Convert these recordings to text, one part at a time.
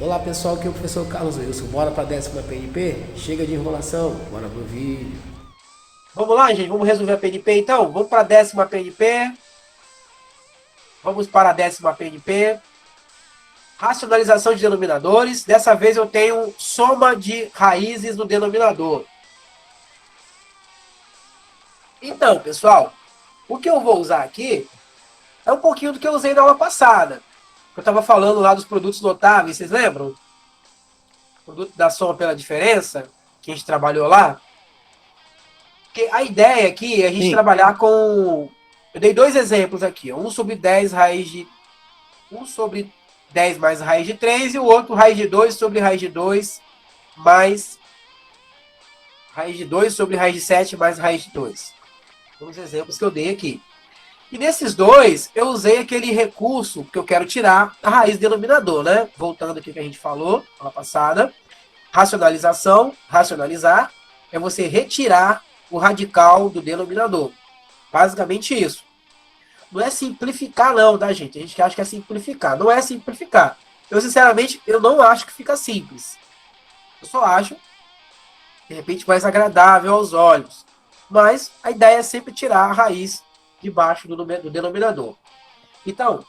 Olá pessoal, aqui é o professor Carlos Wilson. Bora para a 10ª PNP? Chega de enrolação, bora pro vídeo. Vamos lá, gente, vamos resolver a PNP então? Vamos para a 10ª PNP. Vamos para a 10ª PNP. Racionalização de denominadores. Dessa vez eu tenho soma de raízes no denominador. Então, pessoal, o que eu vou usar aqui é um pouquinho do que eu usei na aula passada. Eu estava falando lá dos produtos notáveis, vocês lembram? O produto da soma pela diferença, que a gente trabalhou lá. Porque a ideia aqui é a gente Sim. trabalhar com... Eu dei dois exemplos aqui. 1 sobre 10 raiz de 1 sobre 10 mais raiz de 3 e o outro raiz de 2 sobre raiz de 2 mais raiz de 2 sobre raiz de 7 mais raiz de 2. São os exemplos que eu dei aqui. E nesses dois, eu usei aquele recurso que eu quero tirar a raiz do denominador, né? Voltando aqui que a gente falou na passada. Racionalização, racionalizar, é você retirar o radical do denominador. Basicamente isso. Não é simplificar não, tá, gente? A gente acha que é simplificar. Não é simplificar. Eu, sinceramente, eu não acho que fica simples. Eu só acho, de repente, mais agradável aos olhos. Mas a ideia é sempre tirar a raiz de baixo do denominador. Então, o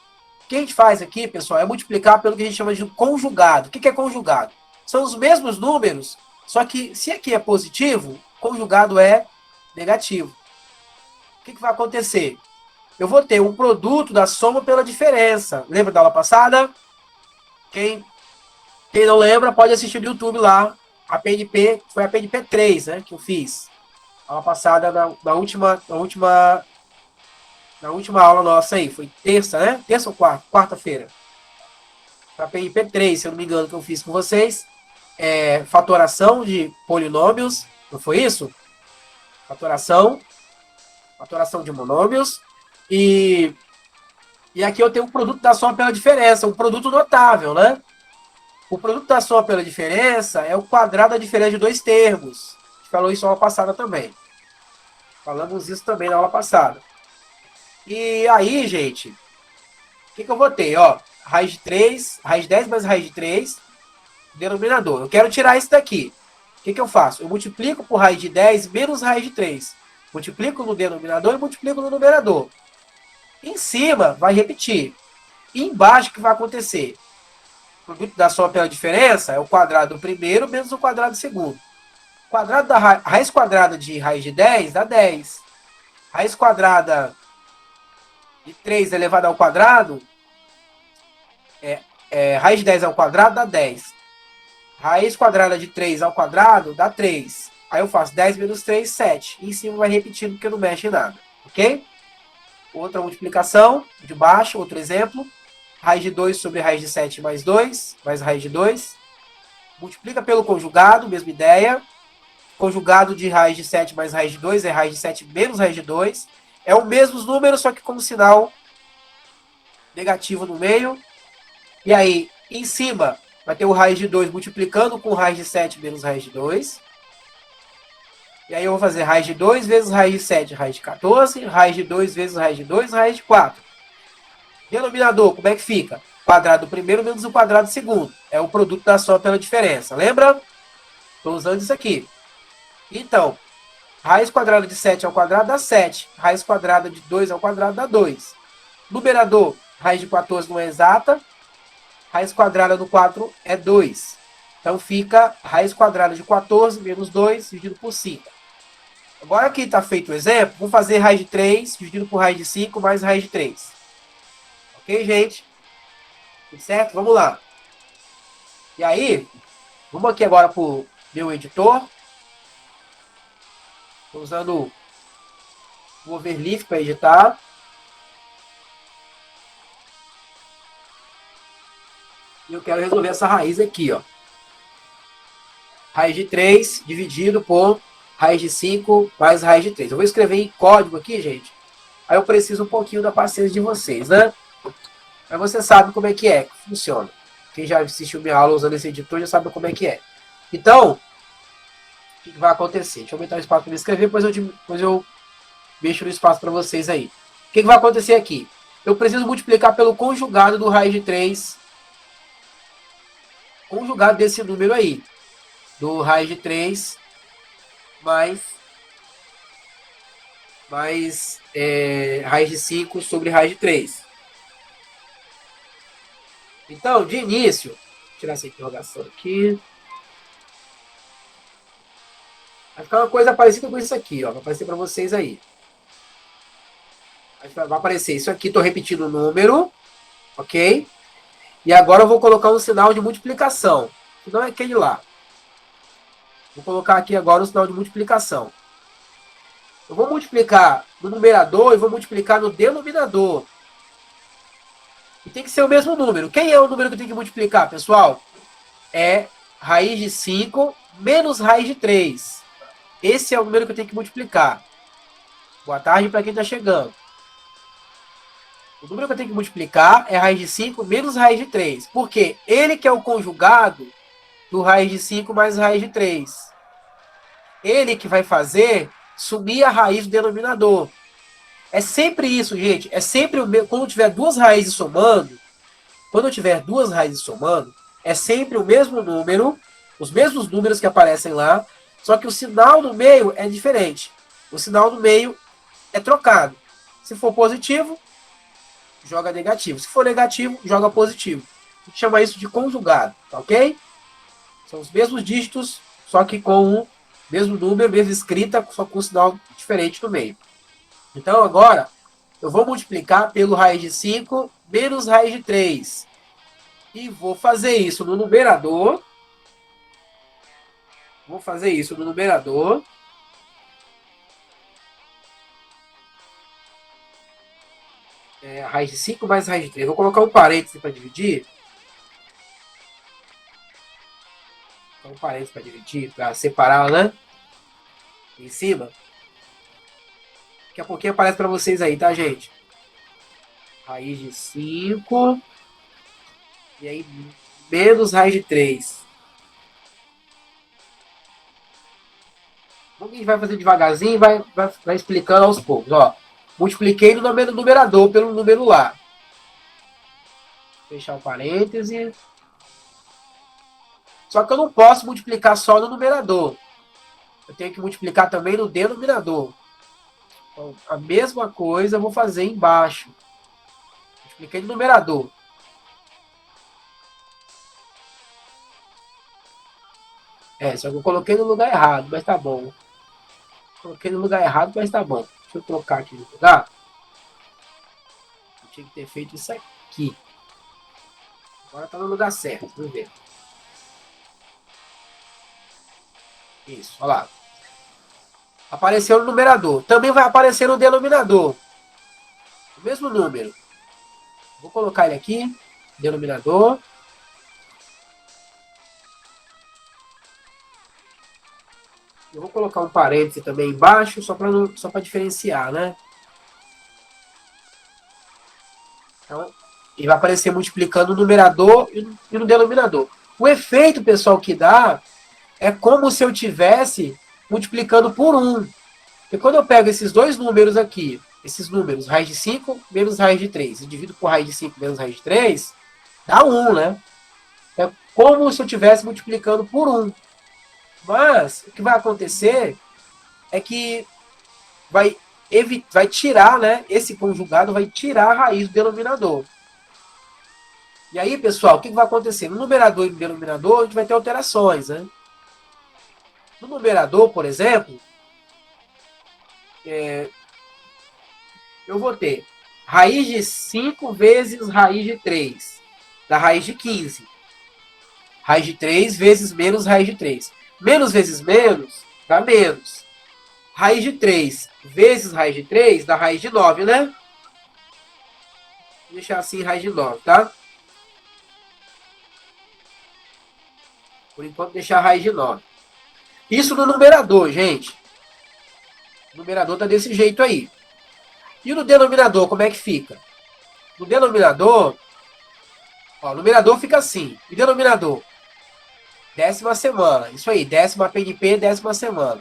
que a gente faz aqui, pessoal, é multiplicar pelo que a gente chama de conjugado. O que é conjugado? São os mesmos números, só que se aqui é positivo, conjugado é negativo. O que vai acontecer? Eu vou ter um produto da soma pela diferença. Lembra da aula passada? Quem não lembra, pode assistir no YouTube lá. A PNP, foi a PNP 3, né, que eu fiz. Aula passada, na última aula nossa aí. Foi terça, né? Terça ou quarta? Quarta-feira. A PNP 3, se eu não me engano, que eu fiz com vocês. Fatoração de polinômios. Não foi isso? Fatoração de monômios. E aqui eu tenho um produto da soma pela diferença, um produto notável, né? O produto da soma pela diferença é o quadrado da diferença de dois termos. A gente falou isso na aula passada também. Falamos isso também na aula passada. E aí, gente, o que eu vou ter? Ó, raiz de 3, raiz de 10 mais raiz de 3, denominador. Eu quero tirar isso daqui. O que eu faço? Eu multiplico por raiz de 10 menos raiz de 3. Multiplico no denominador e multiplico no numerador. Em cima, vai repetir. E embaixo, o que vai acontecer? O produto da soma pela diferença é o quadrado do primeiro menos o quadrado do segundo. O quadrado da raiz quadrada de raiz de 10 dá 10. Raiz quadrada de 3 elevado ao quadrado, raiz de 10 ao quadrado dá 10. Raiz quadrada de 3 ao quadrado dá 3. Aí eu faço 10 menos 3, 7. E em cima vai repetindo porque não mexe em nada. Ok? Outra multiplicação de baixo, outro exemplo. Raiz de 2 sobre raiz de 7 mais 2, mais raiz de 2. Multiplica pelo conjugado, mesma ideia. Conjugado de raiz de 7 mais raiz de 2 é raiz de 7 menos raiz de 2. É o mesmo número, só que com sinal negativo no meio. E aí, em cima, vai ter o raiz de 2 multiplicando com raiz de 7 menos raiz de 2. E aí eu vou fazer raiz de 2 vezes raiz de 7, raiz de 14. Raiz de 2 vezes raiz de 2, raiz de 4. Denominador, como é que fica? Quadrado do primeiro menos o quadrado do segundo. É o produto da soma pela diferença. Lembra? Estou usando isso aqui. Então, raiz quadrada de 7 ao quadrado dá 7. Raiz quadrada de 2 ao quadrado dá 2. Numerador, raiz de 14 não é exata. Raiz quadrada do 4 é 2. Então fica raiz quadrada de 14 menos 2 dividido por 5. Agora que está feito o exemplo, vou fazer raiz de 3 dividido por raiz de 5 mais raiz de 3. Ok, gente? Tudo certo? Vamos lá. E aí, vamos aqui agora para o meu editor. Estou usando o Overleaf para editar. E eu quero resolver essa raiz aqui, ó. Raiz de 3 dividido por raiz de 5 mais raiz de 3. Eu vou escrever em código aqui, gente. Aí eu preciso um pouquinho da paciência de vocês, né? Mas você sabe como é que funciona. Quem já assistiu minha aula usando esse editor já sabe como é que é. Então, o que vai acontecer? Deixa eu aumentar o espaço para me escrever, depois eu mexo no espaço para vocês aí. O que vai acontecer aqui? Eu preciso multiplicar pelo conjugado do raiz de 3 conjugado desse número aí, do raiz de 3 mais raiz de 5 sobre raiz de 3. Então, de início, vou tirar essa interrogação aqui. Vai ficar uma coisa parecida com isso aqui, ó. Vai aparecer para vocês aí. Vai aparecer isso aqui, estou repetindo o número, ok? E agora eu vou colocar um sinal de multiplicação, que não é aquele lá. Vou colocar aqui agora o sinal de multiplicação. Eu vou multiplicar no numerador e vou multiplicar no denominador. E tem que ser o mesmo número. Quem é o número que eu tenho que multiplicar, pessoal? É raiz de 5 menos raiz de 3. Esse é o número que eu tenho que multiplicar. Boa tarde para quem está chegando. O número que eu tenho que multiplicar é raiz de 5 menos raiz de 3. Por quê? Ele que é o conjugado do raiz de 5 mais raiz de 3. Ele que vai fazer sumir a raiz do denominador. É sempre isso, gente. É sempre o mesmo. Quando eu tiver duas raízes somando, é sempre o mesmo número, os mesmos números que aparecem lá, só que o sinal no meio é diferente. O sinal no meio é trocado. Se for positivo, joga negativo. Se for negativo, joga positivo. A gente chama isso de conjugado, tá ok? São os mesmos dígitos, só que com o mesmo número, mesma escrita, só com um sinal diferente no meio. Então agora, eu vou multiplicar pelo raiz de 5 menos raiz de 3. E vou fazer isso no numerador. Raiz de 5 mais raiz de 3. Vou colocar um parêntese para dividir. Para separar, né? Em cima. Daqui a pouquinho aparece para vocês aí, tá, gente? Raiz de 5. E aí, menos raiz de 3. A gente vai fazer devagarzinho e vai explicando aos poucos. Ó, multipliquei no numerador pelo número lá. Fechar o parêntese. Só que eu não posso multiplicar só no numerador. Eu tenho que multiplicar também no denominador. Então, a mesma coisa eu vou fazer embaixo. Multipliquei no numerador. Só que eu coloquei no lugar errado, mas tá bom. Coloquei no lugar errado, mas tá bom. Deixa eu trocar aqui no lugar. Eu tinha que ter feito isso aqui. Agora tá no lugar certo. Vamos ver. Isso, olha lá. Apareceu no numerador. Também vai aparecer no denominador. O mesmo número. Vou colocar ele aqui. Denominador. Eu vou colocar um parêntese também embaixo, só para diferenciar, né? Então, ele vai aparecer multiplicando no numerador e no denominador. O efeito, pessoal, que dá é como se eu estivesse multiplicando por 1. Porque quando eu pego esses dois números aqui, esses números, raiz de 5 menos raiz de 3, e divido por raiz de 5 menos raiz de 3, dá 1, né? É como se eu estivesse multiplicando por 1. Mas o que vai acontecer é que vai tirar, né? Esse conjugado vai tirar a raiz do denominador. E aí, pessoal, o que vai acontecer? No numerador e no denominador, a gente vai ter alterações, né? No numerador, por exemplo, eu vou ter raiz de 5 vezes raiz de 3, dá raiz de 15. Raiz de 3 vezes menos raiz de 3. Menos vezes menos dá menos. Raiz de 3 vezes raiz de 3 dá raiz de 9, né? Vou deixar assim raiz de 9, tá? Por enquanto, deixar raiz de 9. Isso no numerador, gente. O numerador tá desse jeito aí. E no denominador, como é que fica? No denominador, ó, o numerador fica assim. E denominador? 10ª semana. Isso aí, 10ª PNP, 10ª semana.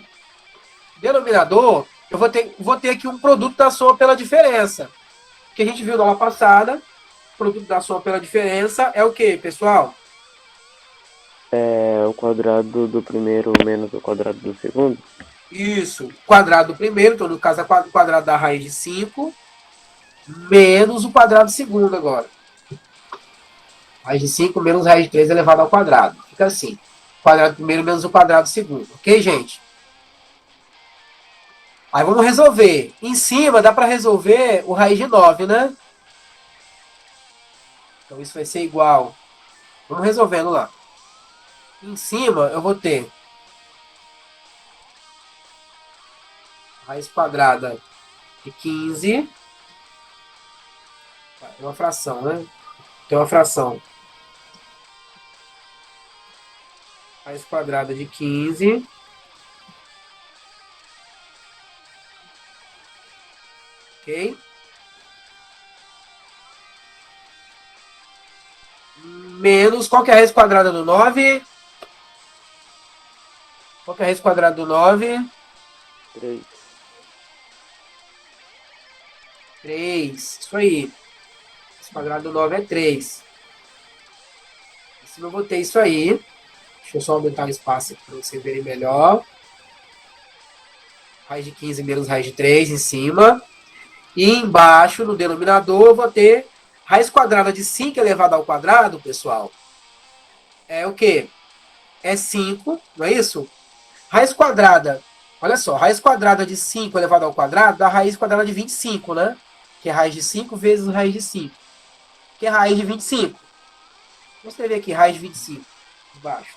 Denominador, eu vou ter aqui um produto da soma pela diferença. Que a gente viu na aula passada. O produto da soma pela diferença é o que, pessoal? É o quadrado do primeiro menos o quadrado do segundo? Isso. Quadrado do primeiro, então no caso é o quadrado da raiz de 5, menos o quadrado do segundo agora. Raiz de 5 menos raiz de 3 elevado ao quadrado. Fica assim. Quadrado do primeiro menos o quadrado do segundo. Ok, gente? Aí vamos resolver. Em cima dá para resolver o raiz de 9, né? Então isso vai ser igual. Vamos resolvendo lá. Em cima eu vou ter raiz quadrada de 15. É uma fração, né? Tem uma fração. Raiz quadrada de 15. Ok? Menos, qual que é a raiz quadrada do 9? Qual que é a raiz quadrada do 9? 3. 3. Isso aí. Raiz quadrada do 9 é 3. Em cima eu botei isso aí. Deixa eu só aumentar o espaço aqui para vocês verem melhor. Raiz de 15 menos raiz de 3 em cima. E embaixo, no denominador, eu vou ter raiz quadrada de 5 elevado ao quadrado, pessoal. É o quê? É 5, não é isso? Raiz quadrada, olha só, raiz quadrada de 5 elevado ao quadrado dá raiz quadrada de 25, né? Que é raiz de 5 vezes raiz de 5. Que é raiz de 25. Vou escrever aqui raiz de 25, embaixo.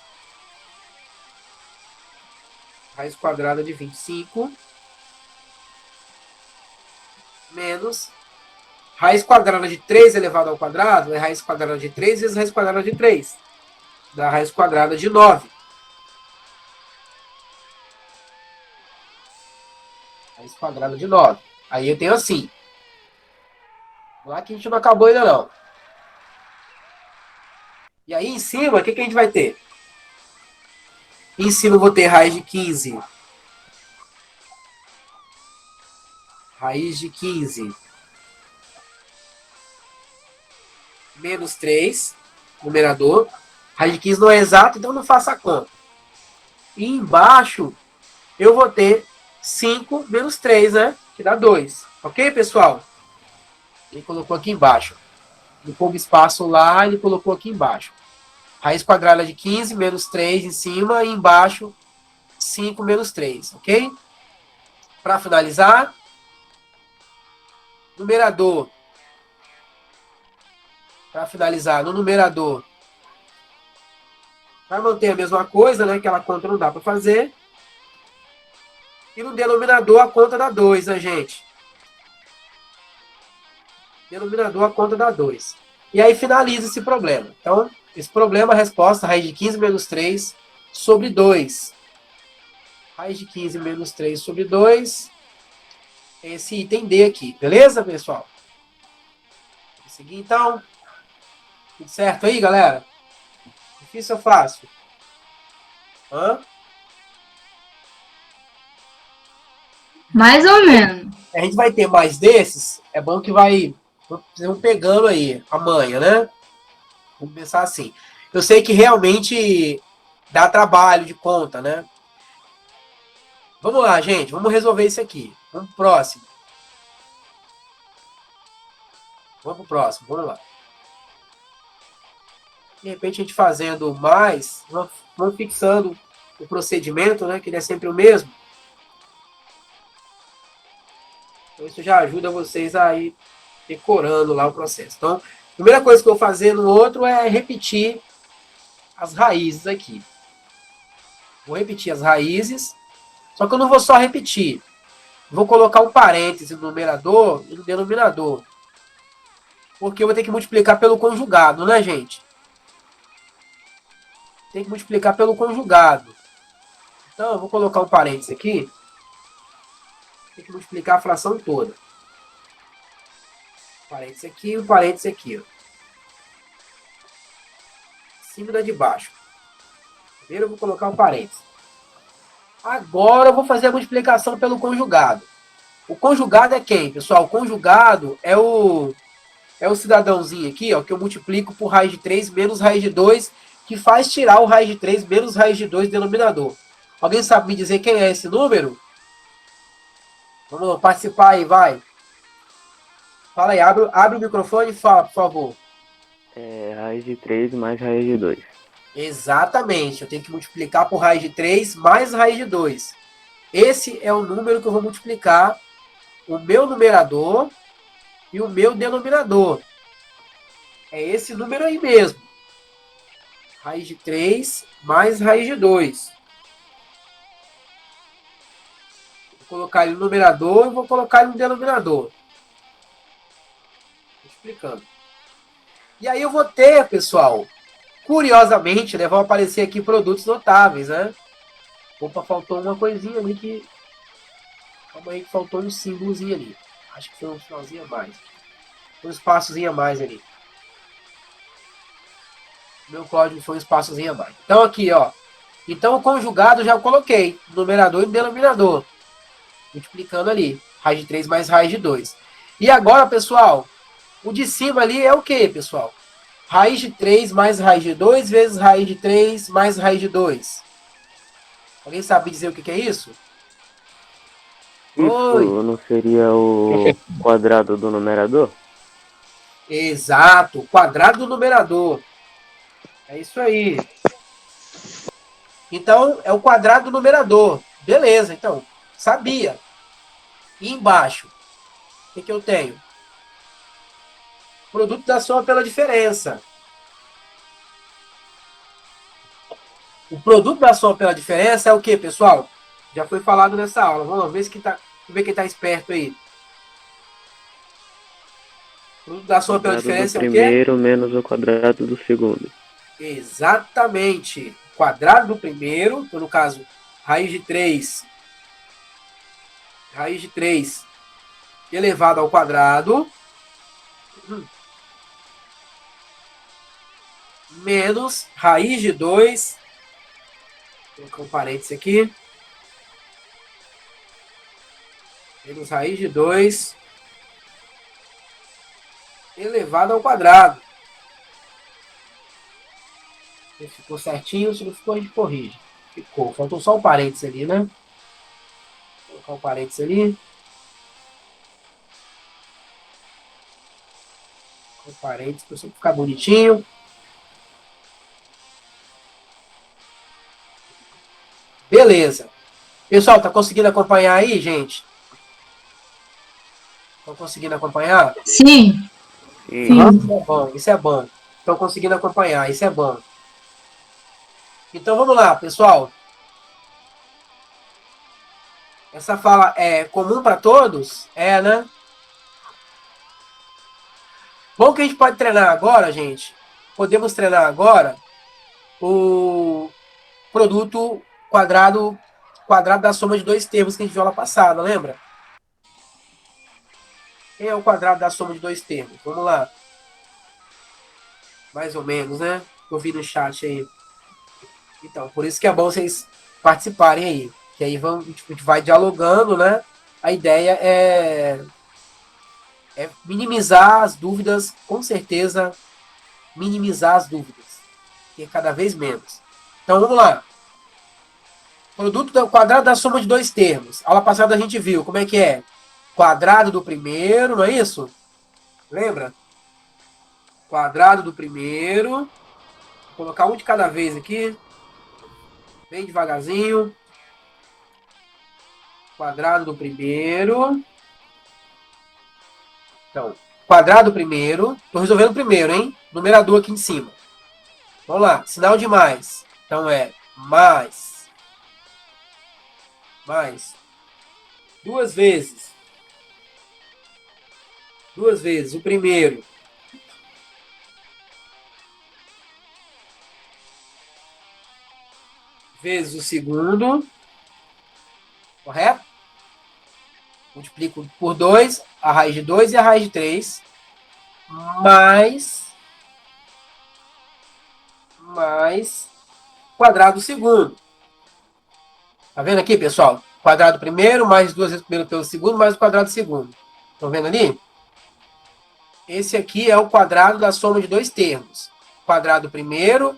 Raiz quadrada de 25 menos raiz quadrada de 3 elevado ao quadrado é raiz quadrada de 3 vezes raiz quadrada de 3. Dá raiz quadrada de 9. Raiz quadrada de 9. Aí eu tenho assim. Lá que a gente não acabou ainda não. E aí em cima, o que a gente vai ter? Em cima eu vou ter raiz de 15. Raiz de 15 menos 3, numerador. Raiz de 15 não é exato, então não faça a conta. E embaixo eu vou ter 5 menos 3, né? Que dá 2. Ok, pessoal? Ele colocou aqui embaixo. Ele pôs espaço lá, ele colocou aqui embaixo. Raiz quadrada de 15 menos 3 em cima e embaixo 5 menos 3, ok? Para finalizar, numerador. Para finalizar, no numerador, vai manter a mesma coisa, né? Aquela conta não dá para fazer. E no denominador a conta dá 2, né, gente? Denominador a conta dá 2. E aí finaliza esse problema. Então, esse problema, a resposta, raiz de 15 menos 3 sobre 2. Raiz de 15 menos 3 sobre 2. Esse item D aqui. Beleza, pessoal? Vou seguir, então. Tudo certo aí, galera? Difícil ou fácil? Hã? Mais ou menos. A gente vai ter mais desses. É bom que vai pegando aí a manha, né? Vamos pensar assim. Eu sei que realmente dá trabalho de conta, né? Vamos lá, gente. Vamos resolver isso aqui. Vamos pro próximo. Vamos pro próximo. Vamos lá. De repente, a gente fazendo mais, vamos fixando o procedimento, né? Que ele é sempre o mesmo. Então, isso já ajuda vocês a ir decorando lá o processo. Então, a primeira coisa que eu vou fazer no outro é repetir as raízes aqui. Vou repetir as raízes, só que eu não vou só repetir. Vou colocar um parêntese no numerador e no denominador. Porque eu vou ter que multiplicar pelo conjugado, né, gente? Tem que multiplicar pelo conjugado. Então, eu vou colocar um parêntese aqui. Tem que multiplicar a fração toda. Parêntese aqui e um parêntese aqui. Ó. Cima da de baixo. Primeiro eu vou colocar um parêntese. Agora eu vou fazer a multiplicação pelo conjugado. O conjugado é quem, pessoal? O conjugado é o cidadãozinho aqui, ó, que eu multiplico por raiz de 3 menos raiz de 2 que faz tirar o raiz de 3 menos raiz de 2 denominador. Alguém sabe me dizer quem é esse número? Vamos participar aí, vai. Fala aí, abre o microfone e fala, por favor. É raiz de 3 mais raiz de 2. Exatamente, eu tenho que multiplicar por raiz de 3 mais raiz de 2. Esse é o número que eu vou multiplicar o meu numerador e o meu denominador. É esse número aí mesmo. Raiz de 3 mais raiz de 2. Vou colocar ele no numerador e vou colocar ele no denominador. Estou explicando. E aí eu vou ter, pessoal, curiosamente, né, vão aparecer aqui produtos notáveis, né? Opa, faltou uma coisinha ali que... Calma aí que faltou um símbolozinho ali. Acho que foi um finalzinho a mais. Um espaçozinho a mais ali. Meu código foi um espaçozinho a mais. Então aqui, ó. Então o conjugado já coloquei. Numerador e denominador. Multiplicando ali. Raiz de 3 mais raiz de 2. E agora, pessoal, o de cima ali é o que, pessoal? Raiz de 3 mais raiz de 2 vezes raiz de 3 mais raiz de 2. Alguém sabe dizer o que é isso? Isso Oi. não seria o quadrado do numerador? Exato. Quadrado do numerador. É isso aí. Então, é o quadrado do numerador. Beleza, então. Sabia. E embaixo, o que eu tenho? Produto da soma pela diferença. O produto da soma pela diferença é o que, pessoal? Já foi falado nessa aula. Vamos ver quem está esperto aí. O produto da soma pela diferença é o quê? Primeiro menos o quadrado do segundo. Exatamente. Quadrado do primeiro, então, no caso, raiz de 3 elevado ao quadrado, menos raiz de 2, vou colocar um parênteses aqui, menos raiz de 2 elevado ao quadrado. Se ficou certinho, se não ficou, a gente corrige. Ficou, faltou só um parênteses ali, né? Vou colocar um parênteses ali. Um parênteses para você ficar bonitinho. Beleza. Pessoal, tá conseguindo acompanhar aí, gente? Estão conseguindo acompanhar? Sim. Sim. Isso é bom, isso é bom. Estão conseguindo acompanhar, isso é bom. Então vamos lá, pessoal. Essa fala é comum para todos? É, né? Bom que a gente pode treinar agora, gente. Podemos treinar agora o produto quadrado da soma de dois termos que a gente viu lá passada, lembra? Quem é o quadrado da soma de dois termos? Vamos lá. Mais ou menos, né? Eu vi no chat aí. Então, por isso que é bom vocês participarem aí. Que aí a gente vai dialogando, né? A ideia é minimizar as dúvidas, com certeza, minimizar as dúvidas. E cada vez menos. Então, vamos lá. Produto do quadrado da soma de dois termos. Aula passada a gente viu como é que é. Quadrado do primeiro, não é isso? Lembra? Quadrado do primeiro. Vou colocar um de cada vez aqui. Bem devagarzinho. Quadrado do primeiro. Então, quadrado do primeiro. Estou resolvendo o primeiro, hein? Numerador aqui em cima. Vamos lá. Sinal de mais. Então é mais. Duas vezes o primeiro vezes o segundo, correto? Multiplico por 2, a raiz de 2 e a raiz de 3, mais quadrado do segundo. Tá vendo aqui, pessoal? Quadrado primeiro, mais duas vezes o primeiro pelo segundo, mais o quadrado do segundo. Estão vendo ali? Esse aqui é o quadrado da soma de dois termos. Quadrado primeiro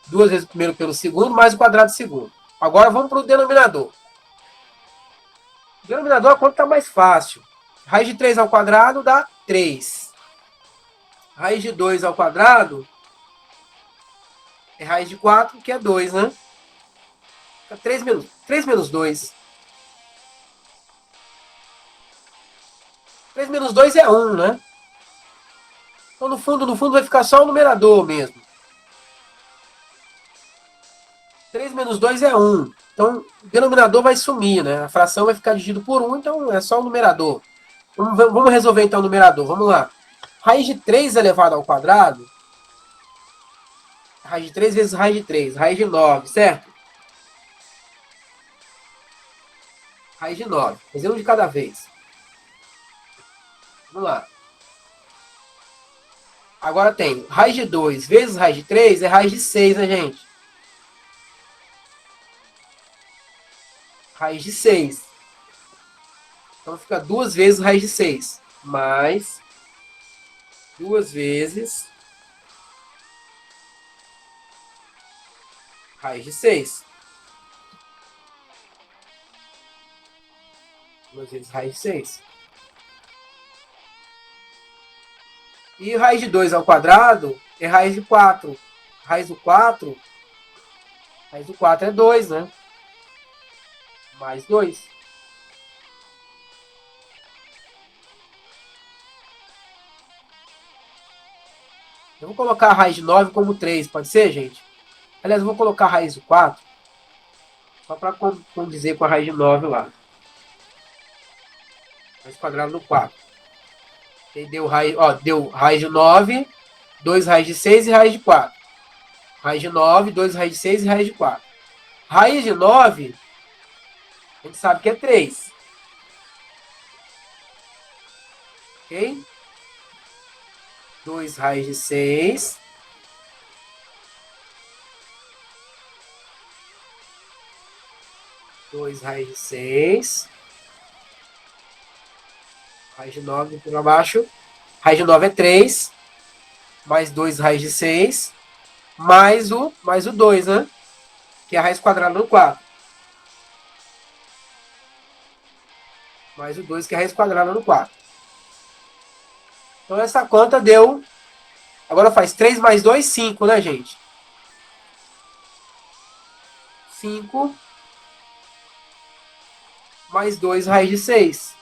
2 vezes o primeiro pelo segundo, mais o quadrado do segundo. Agora vamos para o denominador. O denominador, a conta está mais fácil. Raiz de 3 ao quadrado dá 3. Raiz de 2 ao quadrado é raiz de 4, que é 2, né? 3 menos 2. 3 menos 2 é 1, né? Então, no fundo, vai ficar só o numerador mesmo. 3 menos 2 é 1. Então, o denominador vai sumir, né? A fração vai ficar dividido por 1, então é só o numerador. Vamos resolver, então, o numerador. Vamos lá. Raiz de 3 elevado ao quadrado. Raiz de 3 vezes raiz de 3. Raiz de 9, certo? Raiz de 9. Fazer um de cada vez. Vamos lá. Agora tem raiz de 2 vezes raiz de 3 é raiz de 6, né, gente? Raiz de 6. Então fica 2 vezes raiz de 6. Mais 2 vezes raiz de 6. 2 vezes raiz de 6. E raiz de 2 ao quadrado é raiz de 4. Raiz do 4 é 2, né? Mais 2. Eu vou colocar a raiz de 9 como 3, pode ser, gente? Aliás, eu vou colocar a raiz do 4, só para condizer com a raiz de 9 lá. Raiz quadrada do 4. E deu raiz de 9, 2 raiz de 6 e raiz de 4. Raiz de 9, 2 raiz de 6 e raiz de 4. Raiz de 9, a gente sabe que é 3. Ok? 2 raiz de 6. Dois raiz de 6. Raiz de 9 para baixo. Raiz de 9 é 3. Mais 2 raiz de 6. Mais o 2, né? Que é a raiz quadrada do 4. Mais o 2, que é a raiz quadrada do 4. Então, essa conta deu... Agora faz 3 mais 2, 5, né, gente? 5 mais 2 raiz de 6.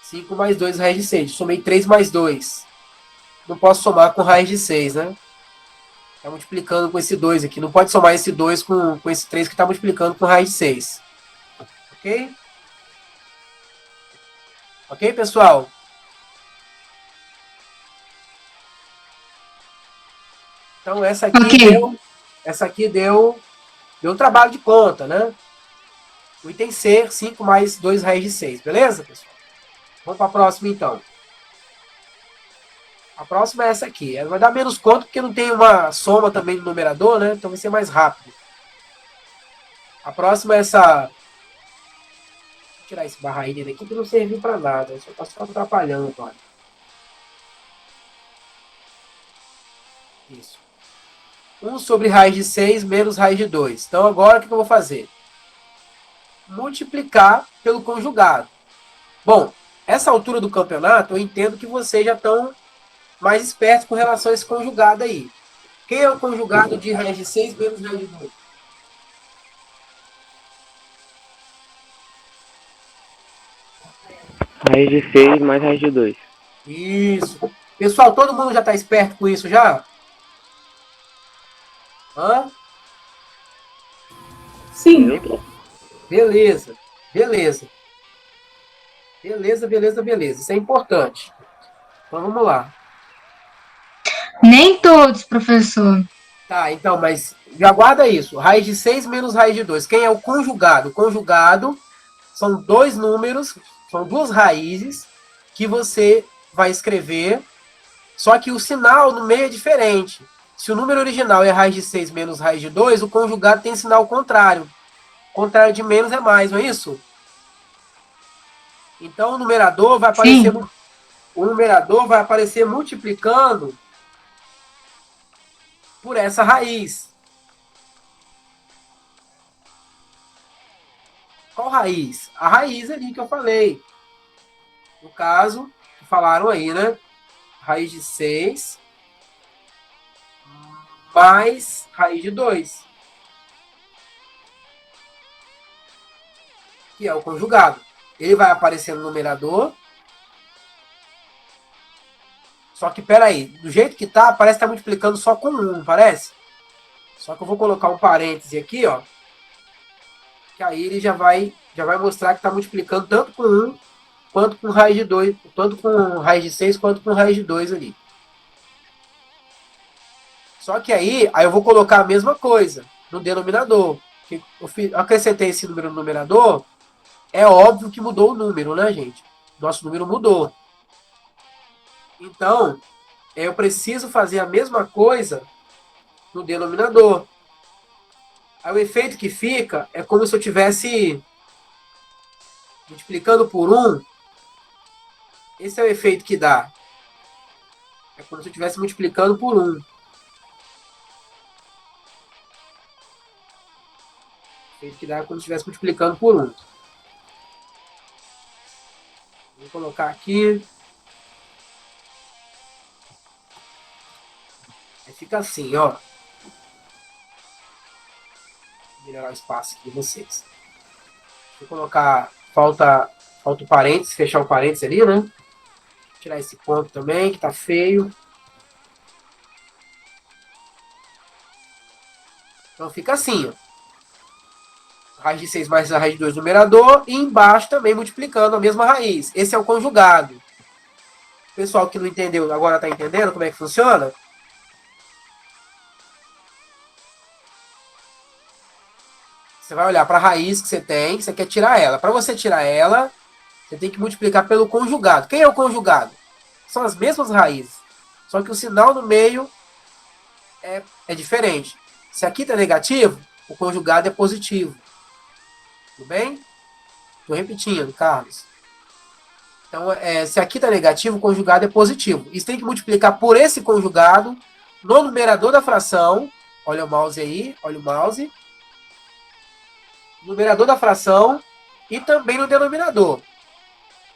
5 mais 2 raiz de 6. Somei 3 mais 2. Não posso somar com raiz de 6, né? Está multiplicando com esse 2 aqui. Não pode somar esse 2 com esse 3 que está multiplicando com raiz de 6. Ok? Ok, pessoal? Então, essa aqui deu um trabalho de conta, né? O item C, 5 mais 2 raiz de 6. Beleza, pessoal? Vamos para a próxima, então. A próxima é essa aqui. Ela vai dar menos conta porque não tem uma soma também no numerador, né? Então vai ser mais rápido. A próxima é essa... Vou tirar esse barraína daqui que não serviu para nada. Só está só atrapalhando, olha. Isso. 1 sobre raiz de 6 menos raiz de 2. Então agora o que eu vou fazer? Multiplicar pelo conjugado. Bom, essa altura do campeonato eu entendo que vocês já estão mais espertos com relação a esse conjugado aí. Quem é o conjugado de raiz de 6 menos raiz de 2? Raiz de 6 mais raiz de 2. Isso. Pessoal, todo mundo já está esperto com isso já? Hã? Sim. Beleza. Beleza. Beleza. Isso é importante. Então vamos lá. Nem todos, professor. Tá, então, mas já guarda isso. Raiz de 6 menos raiz de 2. Quem é o conjugado? O conjugado são dois números, são duas raízes que você vai escrever, só que o sinal no meio é diferente. Se o número original é raiz de 6 menos raiz de 2, o conjugado tem sinal contrário. O contrário de menos é mais, não é isso? Então o numerador vai aparecer, o numerador vai aparecer multiplicando por essa raiz. Qual raiz? A raiz ali que eu falei. No caso, que falaram aí, né? Raiz de 6 mais raiz de 2, que é o conjugado. Ele vai aparecer no numerador. Só que, peraí, do jeito que tá, parece que tá multiplicando só com 1, não parece? Só que eu vou colocar um parêntese aqui, ó. Que aí ele já vai mostrar que tá multiplicando tanto com 1, quanto com raiz de 2, tanto com raiz de 6, quanto com raiz de 2 ali. Só que aí eu vou colocar a mesma coisa no denominador. Eu acrescentei esse número no numerador, é óbvio que mudou o número, né, gente? Nosso número mudou. Então, eu preciso fazer a mesma coisa no denominador. Aí o efeito que fica é como se eu estivesse multiplicando por 1. Esse é o efeito que dá. É como se eu estivesse multiplicando por 1. O efeito que dá é como se eu estivesse multiplicando por 1. Vou colocar aqui. Aí fica assim, ó. Vou melhorar o espaço aqui de vocês. Vou colocar. Falta o parênteses, fechar o parênteses ali, né? Tirar esse ponto também, que tá feio. Então fica assim, ó. Raiz de 6 mais a raiz de 2 no numerador. E embaixo também multiplicando a mesma raiz. Esse é o conjugado. O pessoal que não entendeu agora tá entendendo como é que funciona? Você vai olhar para a raiz que você tem, você quer tirar ela. Para você tirar ela, você tem que multiplicar pelo conjugado. Quem é o conjugado? São as mesmas raízes. Só que o sinal no meio é diferente. Se aqui está negativo, o conjugado é positivo. Tudo bem? Estou repetindo, Carlos. Então, se aqui está negativo, o conjugado é positivo. E você tem que multiplicar por esse conjugado no numerador da fração. Olha o mouse aí, olha o mouse. Numerador da fração e também no denominador.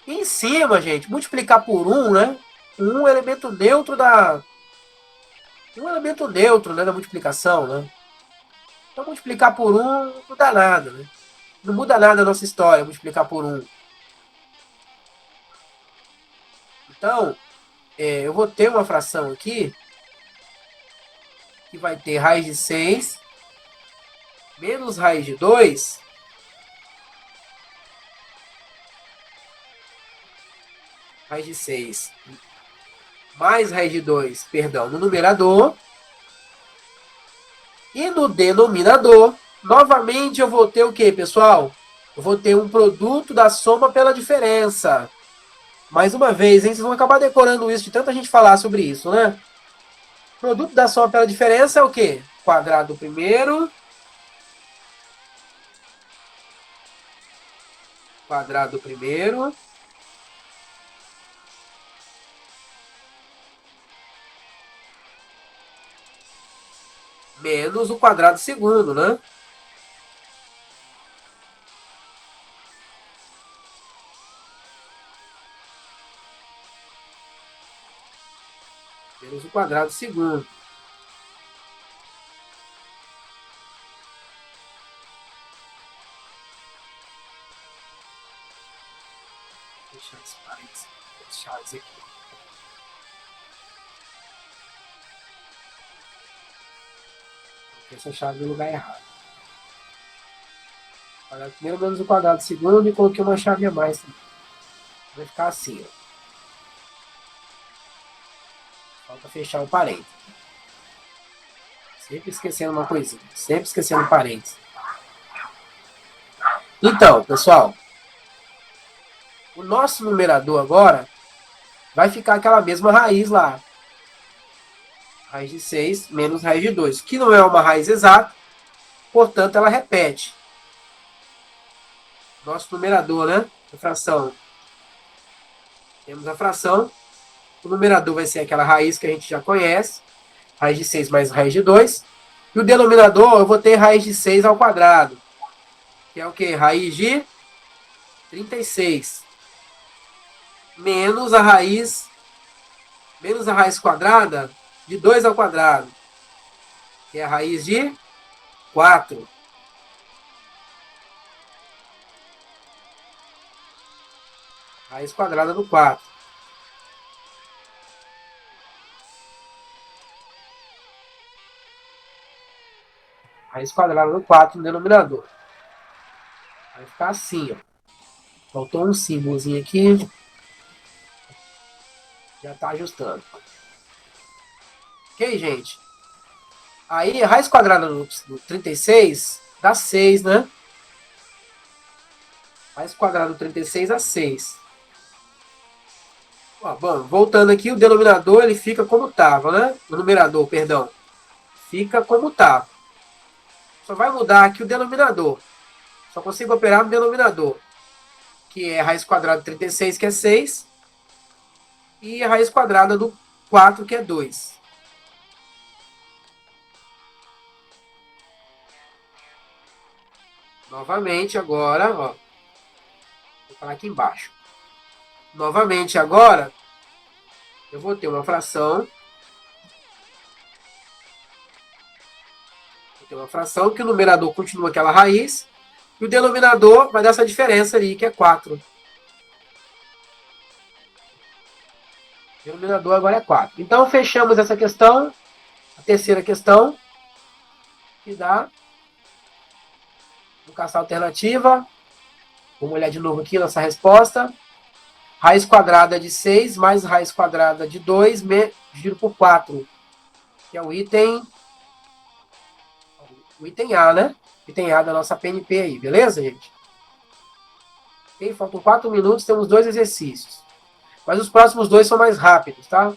E em cima, gente, multiplicar por 1, né? Um elemento neutro da da multiplicação, né? Então multiplicar por 1 não dá nada, né? Não muda nada a nossa história multiplicar por 1. Então, eu vou ter uma fração aqui que vai ter raiz de 6 menos raiz de 2 raiz de 6 mais raiz de 2, perdão, no numerador. E no denominador, novamente eu vou ter o que, pessoal? Eu vou ter um produto da soma pela diferença. Mais uma vez, hein? Vocês vão acabar decorando isso de tanta gente falar sobre isso, né? Produto da soma pela diferença é o quê? Quadrado do primeiro. Quadrado do primeiro. Menos o quadrado do segundo, né? Menos o quadrado do segundo. Vou deixar esse parênteses fechados aqui. Essa chave no lugar errado. Quadrado primeiro menos o quadrado segundo e coloquei uma chave a mais. Vai ficar assim, ó. Falta fechar o parênteses. Sempre esquecendo uma coisinha. Sempre esquecendo parênteses. Então, pessoal. O nosso numerador agora vai ficar aquela mesma raiz lá. Raiz de 6 menos raiz de 2, que não é uma raiz exata, portanto ela repete. Nosso numerador, né? A fração. Temos a fração. O numerador vai ser aquela raiz que a gente já conhece. Raiz de 6 mais raiz de 2. E o denominador eu vou ter raiz de 6 ao quadrado. Que é o quê? Raiz de 36. Menos a raiz quadrada de 2 ao quadrado. Que é a raiz de 4. Raiz quadrada do 4. Raiz quadrada do 4 no denominador. Vai ficar assim, ó. Faltou um símbolozinho aqui. Já está ajustando. Ok, gente? Aí, a raiz quadrada do 36 dá 6, né? Raiz quadrada do 36 dá 6. Ó, bom, voltando aqui, o denominador ele fica como estava, né? O numerador, perdão. Fica como estava. Só vai mudar aqui o denominador. Só consigo operar no denominador. Que é a raiz quadrada do 36, que é 6. E a raiz quadrada do 4, que é 2. Novamente agora, ó. Vou falar aqui embaixo. Novamente agora, eu vou ter uma fração. Vou ter uma fração que o numerador continua aquela raiz. E o denominador vai dar essa diferença ali, que é 4. O denominador agora é 4. Então, fechamos essa questão. A terceira questão. Que dá. Vou caçar a alternativa. Vamos olhar de novo aqui nossa resposta. Raiz quadrada de 6 mais raiz quadrada de 2 dividido por 4. Que é o item A, né? Item A da nossa PNP aí, beleza, gente? Ok? Faltam 4 minutos, temos 2 exercícios. Mas os próximos 2 são mais rápidos, tá?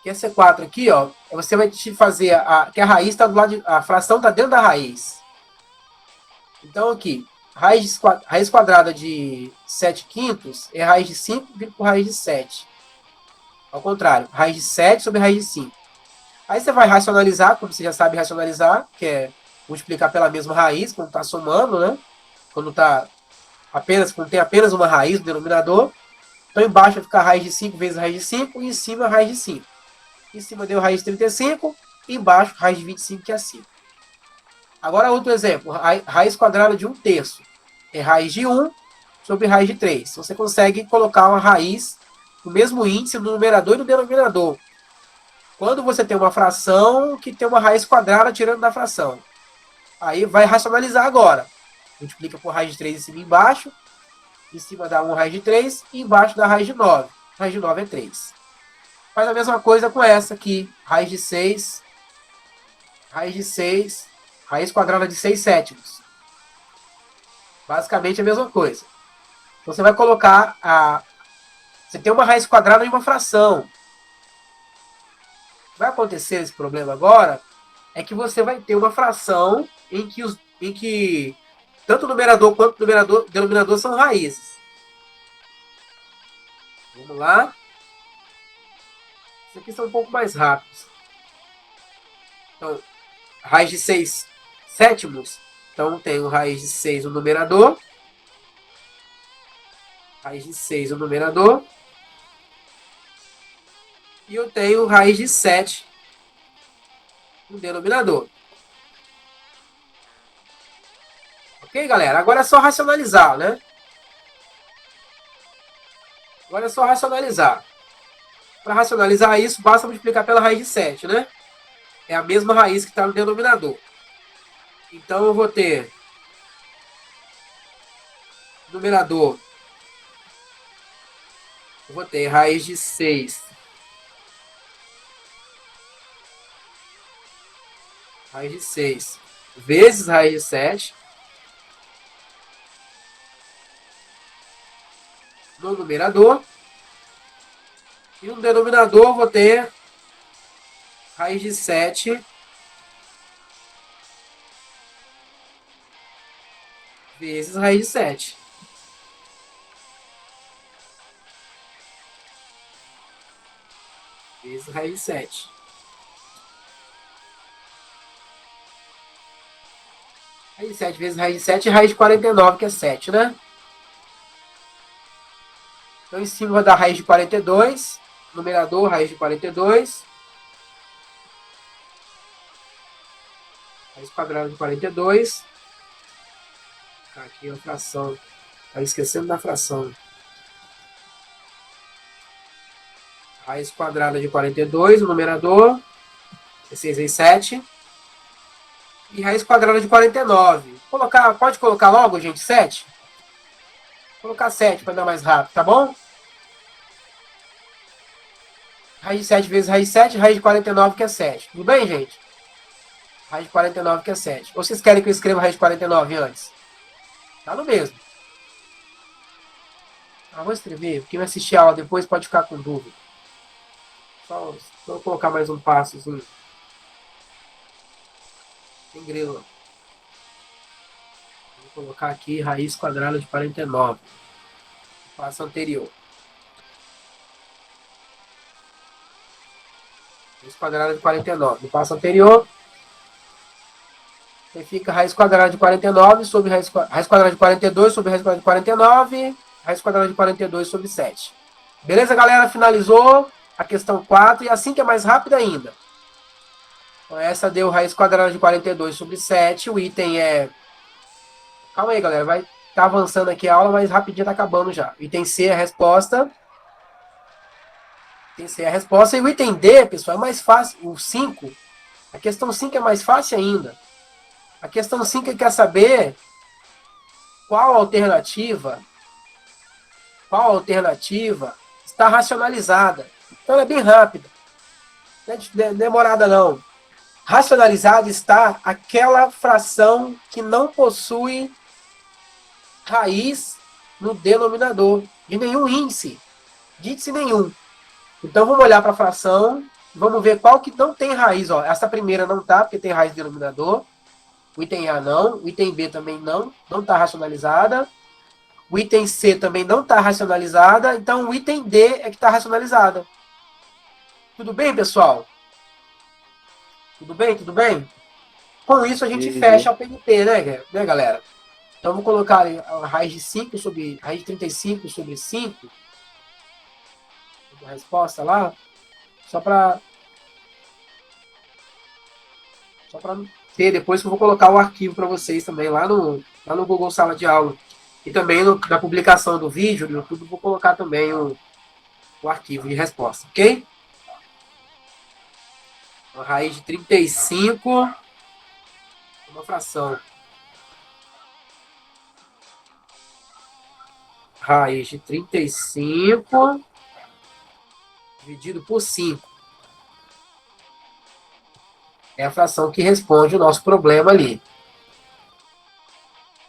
Que esse 4 aqui, ó, você vai te fazer que a raiz está do lado de, a fração está dentro da raiz. Então aqui, raiz quadrada de 7 quintos é raiz de 5 dividido por raiz de 7. Ao contrário, raiz de 7 sobre raiz de 5. Aí você vai racionalizar, como você já sabe racionalizar, que é multiplicar pela mesma raiz, quando está somando, né? Quando tem apenas uma raiz no denominador. Então embaixo vai ficar raiz de 5 vezes raiz de 5 e em cima raiz de 5. Em cima deu raiz de 35 e embaixo raiz de 25, que é 5. Agora outro exemplo, raiz quadrada de 1/3 é raiz de 1 sobre raiz de 3. Então, você consegue colocar uma raiz no mesmo índice no numerador e no denominador. Quando você tem uma fração que tem uma raiz quadrada tirando da fração. Aí vai racionalizar agora. Multiplica por raiz de 3 em cima e embaixo. Em cima dá 1 raiz de 3 e embaixo dá raiz de 9. Raiz de 9 é 3. Faz a mesma coisa com essa aqui. Raiz de 6. Raiz de 6. Raiz quadrada de 6 sétimos. Basicamente a mesma coisa. Então, você vai colocar você tem uma raiz quadrada e uma fração. Vai acontecer esse problema agora é que você vai ter uma fração em que tanto o numerador quanto o denominador são raízes. Vamos lá. Isso aqui são um pouco mais rápidos. Então, raiz de 6 sétimos. Então, tenho raiz de 6 no numerador. Raiz de 6 no numerador. E eu tenho raiz de 7 no denominador. Ok, galera? Agora é só racionalizar, né? Agora é só racionalizar. Para racionalizar isso, basta multiplicar pela raiz de 7, né? É a mesma raiz que está no denominador. Então, eu vou ter numerador. Eu vou ter raiz de 6. Raiz de 6 vezes raiz de 7. No numerador. E no denominador eu vou ter raiz de 7 vezes raiz de 7. Vezes vezes raiz de 7. Raiz de 7 vezes raiz de 7 e raiz de 49, que é 7, né? Então, em cima vai dar raiz de 42. Numerador, raiz de 42. Raiz quadrada de 42. Aqui a fração. Tá esquecendo da fração. Raiz quadrada de 42, o numerador. 6 vezes 7. E raiz quadrada de 49. Pode colocar logo, gente, 7? Vou colocar 7 para dar mais rápido, tá bom? Raiz de 7 vezes raiz de 7, raiz de 49, que é 7. Tudo bem, gente? Raiz de 49, que é 7. Ou vocês querem que eu escreva raiz de 49 antes? Tá no mesmo. Vou escrever. Quem vai assistir a aula depois pode ficar com dúvida. Só vou colocar mais um passozinho. Tem grilo. Vou colocar aqui raiz quadrada de 49. Passo anterior. Raiz quadrada de 49. No passo anterior, aí fica raiz quadrada de 49 sobre raiz quadrada de 42 sobre raiz quadrada de 49, raiz quadrada de 42 sobre 7. Beleza, galera? Finalizou a questão 4 e assim que é mais rápido ainda. Então, essa deu raiz quadrada de 42 sobre 7. O item é... Calma aí, galera. Vai estar avançando aqui a aula, mas rapidinho tá acabando já. Item C é a resposta. Item C é a resposta. E o item D, pessoal, é mais fácil. O 5. A questão 5 é mais fácil ainda. A questão 5 quer saber qual alternativa está racionalizada. Então ela é bem rápida. Não é demorada não. Racionalizada está aquela fração que não possui raiz no denominador, de nenhum índice. De índice nenhum. Então vamos olhar para a fração, vamos ver qual que não tem raiz. Ó. Essa primeira não está, porque tem raiz no denominador. O item A não, o item B também não está racionalizada. O item C também não está racionalizada. Então o item D é que está racionalizada. Tudo bem, pessoal? Tudo bem? Tudo bem? Com isso a gente fecha a PNP, né, galera? Então vou colocar ali a raiz de 5 sobre raiz de 35 sobre 5. A resposta lá. Só para ter depois que eu vou colocar o arquivo para vocês também lá no Google Sala de Aula. E também na publicação do vídeo no YouTube vou colocar também o arquivo de resposta, ok? A raiz de 35, uma fração. Raiz de 35 dividido por 5. É a fração que responde o nosso problema ali.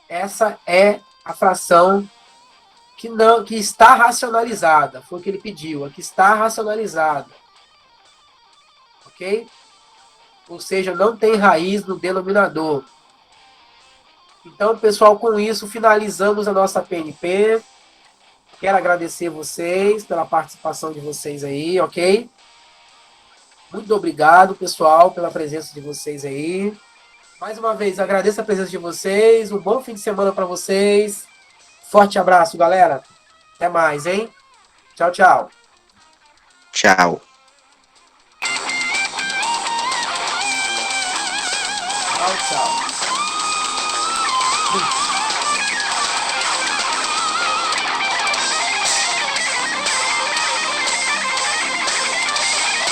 Essa é a fração que está racionalizada. Foi o que ele pediu. A que está racionalizada. Ok? Ou seja, não tem raiz no denominador. Então, pessoal, com isso, finalizamos a nossa PNP. Quero agradecer vocês pela participação de vocês aí, ok? Muito obrigado, pessoal, pela presença de vocês aí. Mais uma vez, agradeço a presença de vocês. Um bom fim de semana para vocês. Forte abraço, galera. Até mais, hein? Tchau, tchau. Tchau. Tchau, tchau.